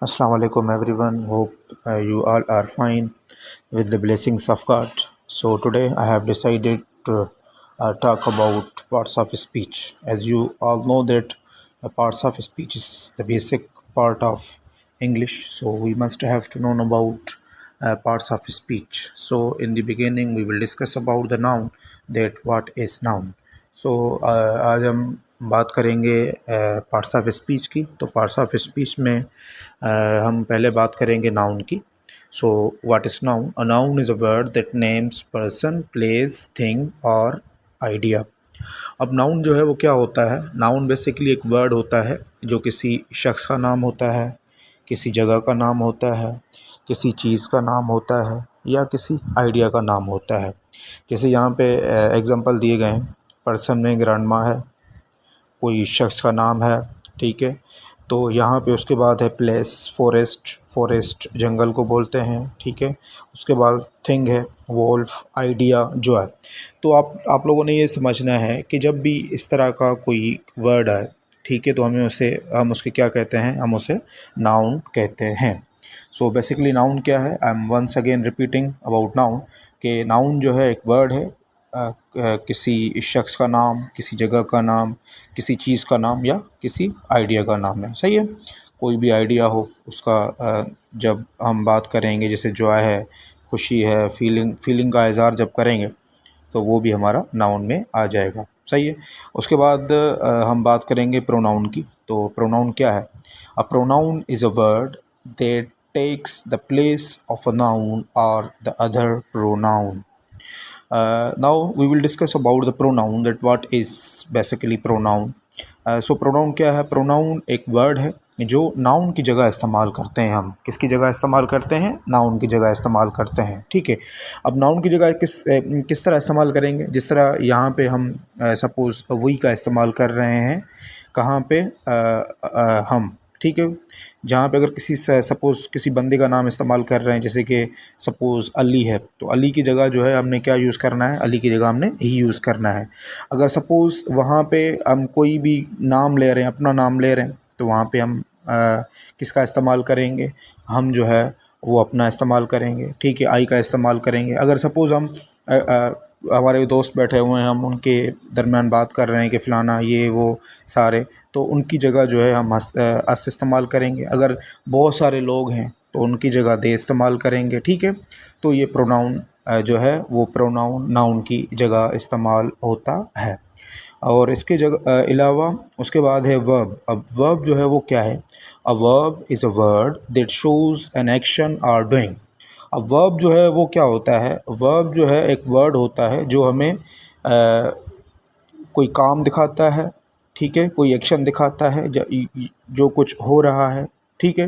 Assalamu alaikum everyone. Hope you all are fine with the blessings of God. So today I have decided to talk about parts of speech. As you all know that parts of speech is the basic part of English. So we must have to know about parts of speech. So in the beginning we will discuss about the noun, that what is noun. सो आज हम बात करेंगे parts of speech की। तो parts of speech में हम पहले बात करेंगे नाउन की। So what is noun? A noun is a word that names person, place, thing और आइडिया। अब नाउन जो है वो क्या होता है? नाउन बेसिकली एक वर्ड होता है जो किसी शख्स का नाम होता है, किसी जगह का नाम होता है, किसी चीज़ का नाम होता है या किसी आइडिया का नाम होता है। जैसे यहाँ पे एग्जांपल दिए गए हैं, पर्सन में ग्रैंडमा है, कोई शख्स का नाम है, ठीक है। तो यहाँ पे उसके बाद है प्लेस, फॉरेस्ट, फॉरेस्ट जंगल को बोलते हैं, ठीक है। उसके बाद थिंग है, वोल्फ, आइडिया जो है। तो आप लोगों ने ये समझना है कि जब भी इस तरह का कोई वर्ड आए, ठीक है, तो हम उसके क्या कहते हैं? हम उसे नाउन कहते हैं। सो बेसिकली नाउन क्या है? I am once again repeating about noun कि नाउन जो है एक वर्ड है, किसी शख्स का नाम, किसी जगह का नाम, किसी चीज़ का नाम या किसी आइडिया का नाम है। सही है। कोई भी आइडिया हो उसका जब हम बात करेंगे, जैसे जॉय है, खुशी है, फीलिंग का इज़हार जब करेंगे तो वो भी हमारा नाउन में आ जाएगा। सही है। उसके बाद हम बात करेंगे प्रोनाउन की। तो प्रोनाउन क्या है? A pronoun is a word that takes the place of a noun और the other pronoun. Now we will discuss about the pronoun, that what is basically pronoun. So pronoun क्या है? Pronoun एक word है जो noun की जगह इस्तेमाल करते हैं। हम किसकी जगह इस्तेमाल करते हैं? नाउन की जगह इस्तेमाल करते हैं, ठीक है। अब नाउन की जगह किस तरह इस्तेमाल करेंगे? जिस तरह यहाँ पे हम सपोज़ वी का इस्तेमाल कर रहे हैं, कहाँ पे? हम, ठीक है। जहाँ पे अगर सपोज़ किसी बंदे का नाम इस्तेमाल कर रहे हैं, जैसे कि सपोज़ अली है, तो अली की जगह जो है हमने क्या यूज़ करना है? अली की जगह हमने ही यूज़ करना है। अगर सपोज़ वहाँ पे हम कोई भी नाम ले रहे हैं, अपना नाम ले रहे हैं, तो वहाँ पे हम किसका इस्तेमाल करेंगे? हम जो है वो अपना इस्तेमाल करेंगे, ठीक है, आई का इस्तेमाल करेंगे। अगर सपोज़ हम हमारे दोस्त बैठे हुए हैं, हम उनके दरमियान बात कर रहे हैं कि फ़लाना ये वो सारे, तो उनकी जगह जो है हम अस इस्तेमाल करेंगे। अगर बहुत सारे लोग हैं तो उनकी जगह दे इस्तेमाल करेंगे, ठीक है। तो ये प्रोनाउन जो है वो प्रोनाउन नाउन की जगह इस्तेमाल होता है। और इसके अलावा उसके बाद है वर्ब। अब वर्ब जो है वो क्या है? A verb is a word that shows an action और डूइंग। अब वर्ब जो है वो क्या होता है? वर्ब जो है एक वर्ड होता है जो हमें कोई काम दिखाता है, ठीक है, कोई एक्शन दिखाता है जो कुछ हो रहा है, ठीक है।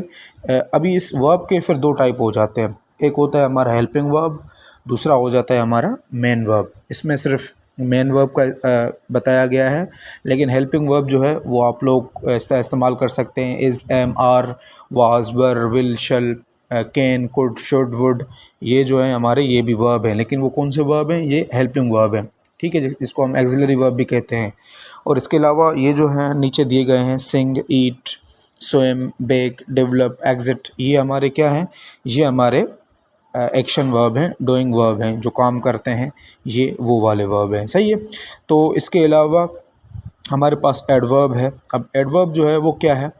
अभी इस वर्ब के फिर दो टाइप हो जाते हैं। एक होता है हमारा हेल्पिंग वर्ब, दूसरा हो जाता है हमारा मेन वर्ब। इसमें सिर्फ मेन वर्ब का बताया गया है, लेकिन हेल्पिंग वर्ब जो है वो आप लोग इसका इस्तेमाल कर सकते हैं। Is, am, are, was, were, will, shall, can, could, should, would, ये जो है हमारे ये भी वर्ब हैं, लेकिन वो कौन से वर्ब हैं? ये हेल्पिंग वर्ब हैं, ठीक है, इसको हम एक्सिलरी वर्ब भी कहते हैं। और इसके अलावा ये जो हैं नीचे दिए गए हैं, सिंग, ईट, स्विम, बेक, डेवलप, एग्जिट, ये हमारे क्या हैं? ये हमारे एक्शन वर्ब हैं, डूइंग वर्ब हैं, जो काम करते हैं, ये वो वाले वर्ब हैं। सही है। तो इसके अलावा हमारे पास एडवर्ब है। अब एडवर्ब जो है वो क्या है?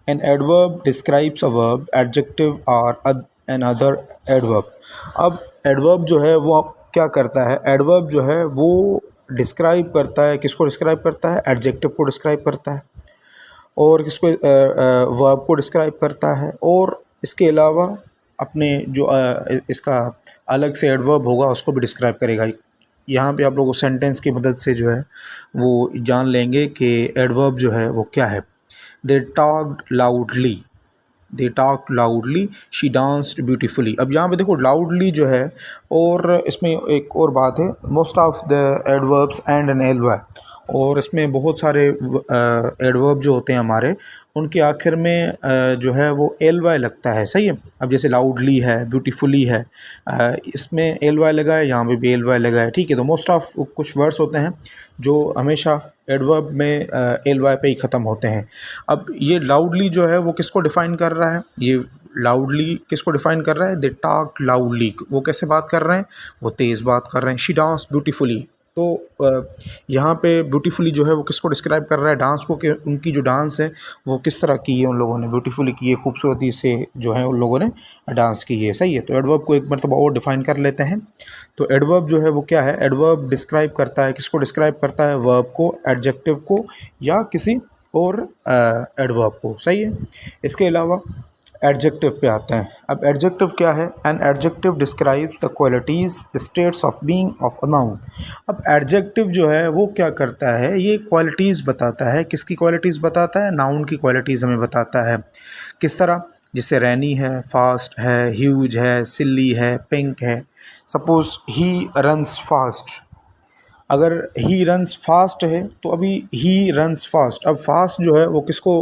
An adverb describes a verb, adjective और एन अदर एडवर्ब। अब एडवर्ब जो है वो क्या करता है? एडवर्ब जो है वो डिस्क्राइब करता है, किसको डिस्क्राइब करता है? एडजेक्टिव को डिस्क्राइब करता है, और किसको? वर्ब को डिस्क्राइब करता है। और इसके अलावा अपने जो इसका अलग से एडवर्ब होगा उसको भी डिस्क्राइब करेगा। यहाँ पे आप लोगों को सेंटेंस की मदद से जो है वो जान लेंगे कि एडवर्ब जो है वो क्या है। They talked loudly, they talk loudly, she danced beautifully. अब यहाँ पे देखो लाउडली जो है, और इसमें एक और बात है, most of the adverbs end N L Y, और इसमें बहुत सारे एडवर्ब जो होते हैं हमारे, उनके आखिर में जो है वो एल वाई लगता है। सही है। अब जैसे लाउडली है, ब्यूटीफुली है, इसमें एल वाई लगा है, यहाँ पे भी एल वाई लगा है। ठीक है। तो मोस्ट ऑफ कुछ वर्ड्स होते हैं जो हमेशा एडवर्ब में एल वाई पे ही ख़त्म होते हैं। अब ये लाउडली जो है वो किसको डिफ़ाइन कर रहा है? ये लाउडली किसको डिफ़ाइन कर रहा है? They talk loudly. वो कैसे बात कर रहे हैं? वो तेज़ बात कर रहे हैं। She dance beautifully. तो यहाँ पे ब्यूटीफुली जो है वो किसको डिस्क्राइब कर रहा है? डांस को, कि उनकी जो डांस है वो किस तरह की है, उन लोगों ने ब्यूटीफुली की है, खूबसूरती से जो है उन लोगों ने डांस की है। सही है। तो एडवर्ब को एक मरतबा और डिफ़ाइन कर लेते हैं। तो एडवर्ब जो है वो क्या है? एडवर्ब डिस्क्राइब करता है, किसको डिस्क्राइब करता है? वर्ब को, एडजेक्टिव को, या किसी और एडवर्ब को। सही है। इसके अलावा एडजेक्टिव पे आते हैं। अब एडजेक्टिव क्या है? An adjective describes the qualities states of being of a noun. अब एडजेक्टिव जो है वो क्या करता है? ये क्वालिटीज़ बताता है। किसकी क्वालिटीज़ बताता है? नाउन की क्वालिटीज़ हमें बताता है। किस तरह? जैसे रैनी है, फास्ट है, ह्यूज है, सिली है, पिंक है। Suppose he runs fast. अगर ही रन्स फास्ट है तो अभी ही रन्स फास्ट, अब फास्ट जो है वो किसको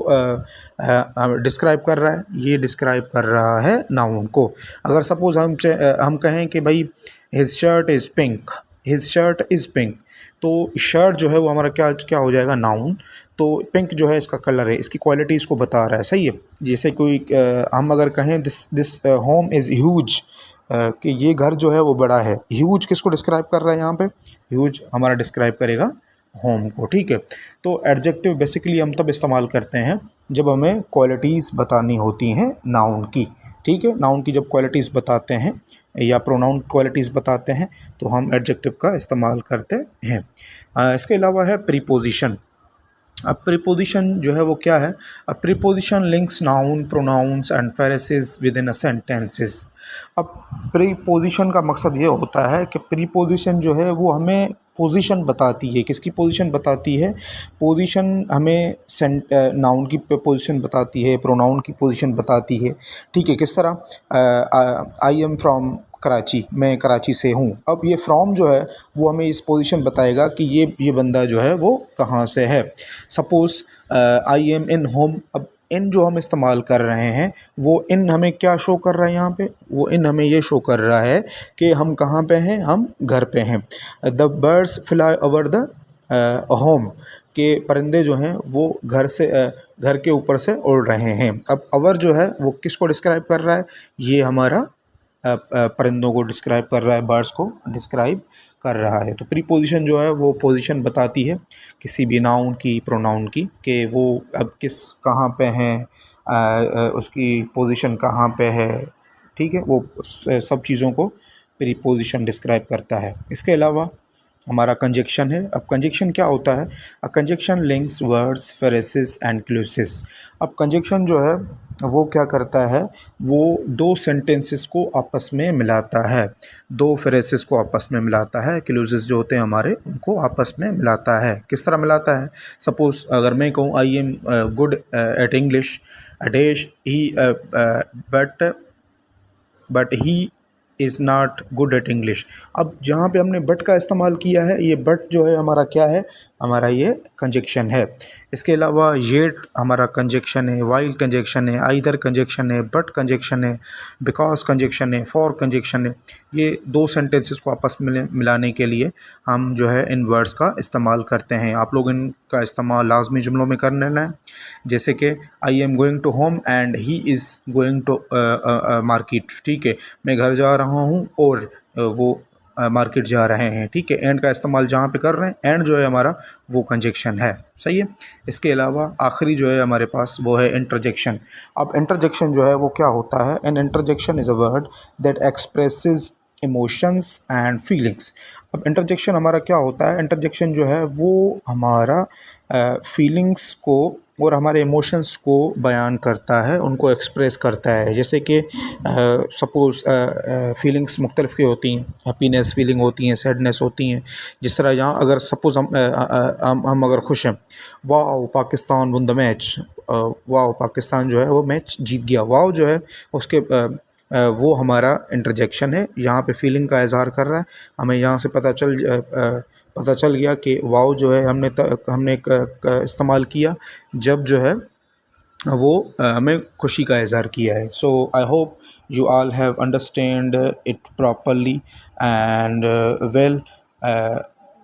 डिस्क्राइब कर रहा है? ये डिस्क्राइब कर रहा है नाउन को। अगर सपोज़ हम कहें कि भाई his shirt is pink, his shirt is pink, तो शर्ट जो है वो हमारा क्या क्या हो जाएगा? नाउन। तो पिंक जो है इसका कलर है, इसकी क्वालिटी इसको बता रहा है। सही है। जैसे कोई हम अगर कहें दिस होम इज़ ह्यूज, कि ये घर जो है वो बड़ा है। ह्यूज किसको डिस्क्राइब कर रहा है? यहाँ पे ह्यूज हमारा डिस्क्राइब करेगा होम को। ठीक है। तो एडजेक्टिव बेसिकली हम तब इस्तेमाल करते हैं जब हमें क्वालिटीज़ बतानी होती हैं नाउन की। ठीक है। नाउन की जब क्वालिटीज़ बताते हैं या प्रोनाउन क्वालिटीज़ बताते हैं तो हम एडजेक्टिव का इस्तेमाल करते हैं। इसके अलावा है प्रीपोजिशन। अब प्रीपोजिशन जो है वो क्या है? अ preposition links noun, pronouns and phrases with in a sentences. अब प्रीपोजिशन का मकसद ये होता है कि प्रीपोजिशन जो है वो हमें पोजीशन बताती है। किसकी पोजीशन बताती है? पोजीशन हमें नाउन की पोजीशन बताती है, प्रोनाउन की पोजीशन बताती है। ठीक है। किस तरह? आई एम फ्रॉम कराची, मैं कराची से हूँ। अब ये फ्रॉम जो है वो हमें इस पोजीशन बताएगा कि ये बंदा जो है वो कहाँ से है। Suppose I am in home. अब इन जो हम इस्तेमाल कर रहे हैं वो इन हमें क्या शो कर रहा है? यहाँ पे वो इन हमें ये शो कर रहा है कि हम कहाँ पे हैं? हम घर पे हैं। The birds fly over the home, के परिंदे जो हैं वो घर के ऊपर से उड़ रहे हैं। अब अवर जो है वो किसको डिस्क्राइब कर रहा है? ये हमारा परिंदों को डिस्क्राइब कर रहा है, बर्ड्स को डिस्क्राइब कर रहा है। तो प्रीपोजिशन जो है वो पोजीशन बताती है किसी भी नाउन की, प्रोनाउन की, कि वो अब कहाँ पे हैं, उसकी पोजीशन कहाँ पे है। ठीक है। वो सब चीज़ों को प्रीपोजिशन डिस्क्राइब करता है। इसके अलावा हमारा कंजक्शन है। अब कंजक्शन क्या होता है? A conjunction links words, phrases and clauses. अब कंजक्शन जो है वो क्या करता है? वो दो सेंटेंसेस को आपस में मिलाता है, दो फ्रेजेस को आपस में मिलाता है, क्लॉजेस जो होते हैं हमारे उनको आपस में मिलाता है। किस तरह मिलाता है? सपोज़ अगर मैं कहूँ I am good at English dash he, but he is not good at English. अब जहाँ पे हमने बट का इस्तेमाल किया है, ये बट जो है हमारा क्या है? हमारा ये कंजक्शन है। इसके अलावा येट हमारा कंजक्शन है, वाइल कंजक्शन है, आइदर कंजक्शन है, बट कंजक्शन है, बिकॉज कंजक्शन है, फॉर कंजक्शन है। ये दो सेंटेंसेस को आपस में मिलाने के लिए हम जो है इन वर्ड्स का इस्तेमाल करते हैं। आप लोग इनका इस्तेमाल लाजमी जुमलों में कर लेना है। जैसे कि I am going to home and he is going to market. ठीक है। मैं घर जा रहा हूँ और वो मार्केट जा रहे हैं। ठीक है। एंड का इस्तेमाल जहाँ पे कर रहे हैं, एंड जो है हमारा वो कंजक्शन है। सही है। इसके अलावा आखिरी जो है हमारे पास वो है इंटरजेक्शन। अब इंटरजेक्शन जो है वो क्या होता है? An interjection is a word that expresses emotions and feelings. अब इंटरजेक्शन हमारा क्या होता है? इंटरजेक्शन जो है वो हमारा फीलिंग्स को और हमारे इमोशंस को बयान करता है, उनको एक्सप्रेस करता है। जैसे कि सपोज़ फीलिंग्स मुख्तलिफ़ की होती हैं, हैप्पीनेस फीलिंग होती हैं, सैडनेस होती हैं। जिस तरह यहाँ अगर सपोज़ हम अगर खुश हैं, wow Pakistan one the match, wow Pakistan जो है वो मैच जीत गया। वाओ जो है उसके वो पता चल गया कि वाव जो है हमने इस्तेमाल किया जब जो है वो हमें खुशी का इज़हार किया है. So I hope you all have understand it properly and well.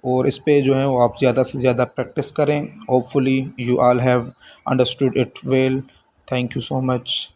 और इस पे जो है वो आप ज़्यादा से ज़्यादा प्रैक्टिस करें. Hopefully you all have understood it well. Thank you so much.